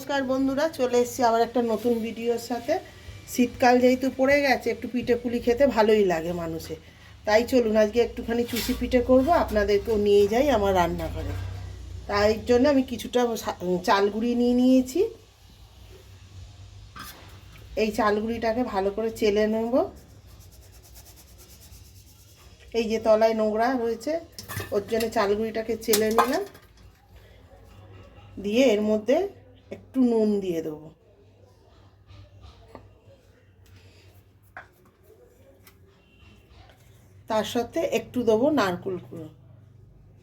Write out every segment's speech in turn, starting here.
নমস্কার বন্ধুরা, চলে এসেছি আবার একটা নতুন ভিডিওর সাথে। শীতকাল যেহেতু পড়ে গেছে, একটু পিঠে পুলি খেতে ভালোই লাগে মানুষের। তাই চলুন আজকে একটুখানি চুষি পিঠে করব, আপনাদেরকেও নিয়ে যাই আমার রান্নাঘরে। তাই জন্য আমি কিছুটা চাল গুঁড়ি নিয়ে নিয়েছি। এই চাল গুঁড়িটাকে ভালো করে চেলে নেব। এই যে তলায় নোংরা রয়েছে, ওর জন্য চাল গুঁড়িটাকে চেলে নিলাম। দিয়ে এর মধ্যে একটু নুন দিয়ে দেবো। তার সাথে একটু দেবো নারকেল কুড়ো।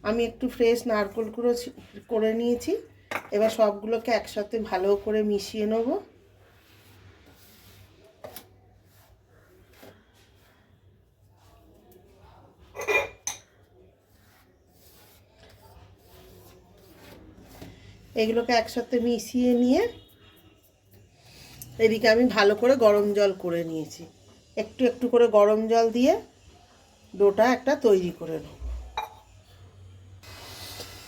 আমি একটু ফ্রেশ নারকেল কুড়ো করে নিয়েছি। এবার সবগুলোকে একসাথে ভালো করে মিশিয়ে নেব। এগুলোকে একসাথে মিশিয়ে নিয়ে এদিকে আমি ভালো করে গরম জল করে নিয়েছি। একটু একটু করে গরম জল দিয়ে ডোটা একটা তৈরি করে নেব।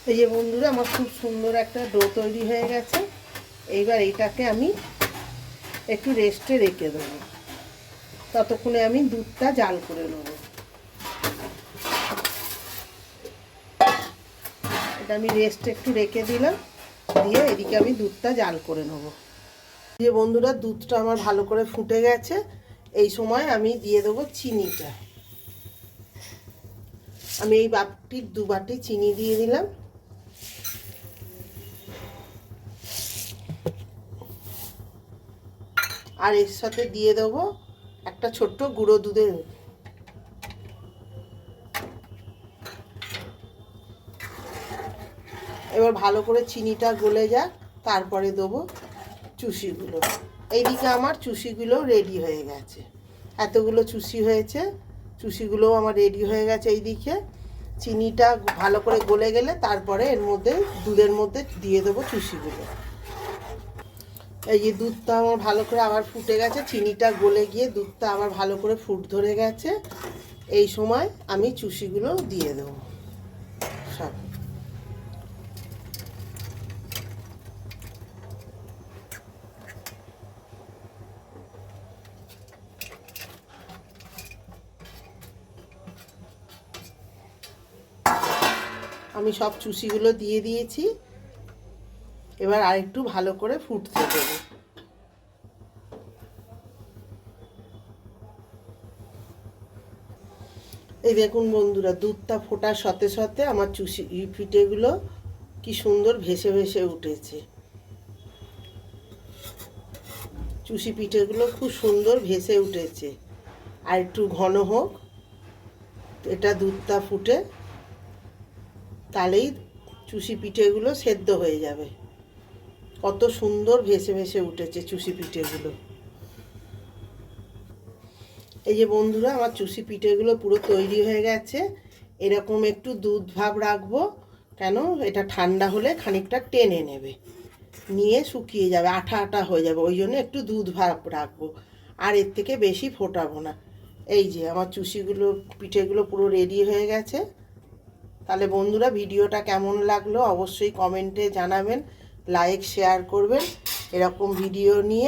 এই যে বন্ধুরা, আমার খুব সুন্দর একটা ডো তৈরি হয়ে গেছে। এইবার এইটাকে আমি একটু রেস্টে রেখে দেবো। ততক্ষণে আমি দুধটা জাল করে নেব। এটা আমি রেস্টে একটু রেখে দিলাম, দিয়ে এদিকে আমি দুধটা জাল করে নেব। যে বন্ধুরা, দুধটা আমার ভালো করে ফুটে গেছে। এই সময় আমি দিয়ে দেবো চিনিটা। আমি এই বাটির 2 বাটি চিনি দিয়ে দিলাম। আর এর সাথে দিয়ে দেবো একটা ছোট্ট গুঁড়ো দুধের। এবার ভালো করে চিনিটা গলে যাক, তারপরে দেবো চুষিগুলো। এইদিকে আমার চুষিগুলো রেডি হয়ে গেছে। এতগুলো চুষি হয়েছে, চুষিগুলোও আমার রেডি হয়ে গেছে। এইদিকে চিনিটা ভালো করে গলে গেলে তারপরে এর মধ্যে দুধের মধ্যে দিয়ে দেবো চুষিগুলো। এই যে দুধটা আমার ভালো করে আবার ফুটে গেছে, চিনিটা গলে গিয়ে দুধটা আবার ভালো করে ফুট ধরে গেছে। এই সময় আমি চুষিগুলো দিয়ে দেবো সব। আমি সব চুষিগুলো দিয়ে দিয়েছি। এবার আরেকটু ভালো করে ফুটতে দেবো। এই দেখুন বন্ধুরা, দুধটা ফোটার সাথে সাথে আমার চুষি পিঠেগুলো কি সুন্দর ভেসে ভেসে উঠেছে। চুষি পিঠেগুলো খুব সুন্দর ভেসে উঠেছে। আর একটু ঘন হোক, এটা দুধটা ফুটে, তাহলেই চুষি পিঠেগুলো সেদ্ধ হয়ে যাবে। কত সুন্দর ভেসে ভেসে উঠেছে চুষি পিঠেগুলো। এই যে বন্ধুরা, আমার চুষি পিঠেগুলো পুরো তৈরি হয়ে গেছে। এরকম একটু দুধ ভাব রাখবো, কেন এটা ঠান্ডা হলে খানিকটা টেনে নেবে, নিয়ে শুকিয়ে যাবে, আঠা আঠা হয়ে যাবে। ওই জন্য একটু দুধ ভাব রাখবো, আর এর থেকে বেশি ফোটাবো না। এই যে আমার চুষিগুলো পিঠেগুলো পুরো রেডি হয়ে গেছে। তাহলে বন্ধুরা, ভিডিওটা কেমন লাগলো অবশ্যই কমেন্টে জানাবেন, লাইক শেয়ার করবেন। এরকম ভিডিও নিয়ে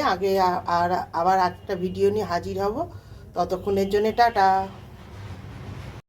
আবার একটা ভিডিও নিয়ে হাজির হব। ততক্ষণের জন্য টাটা।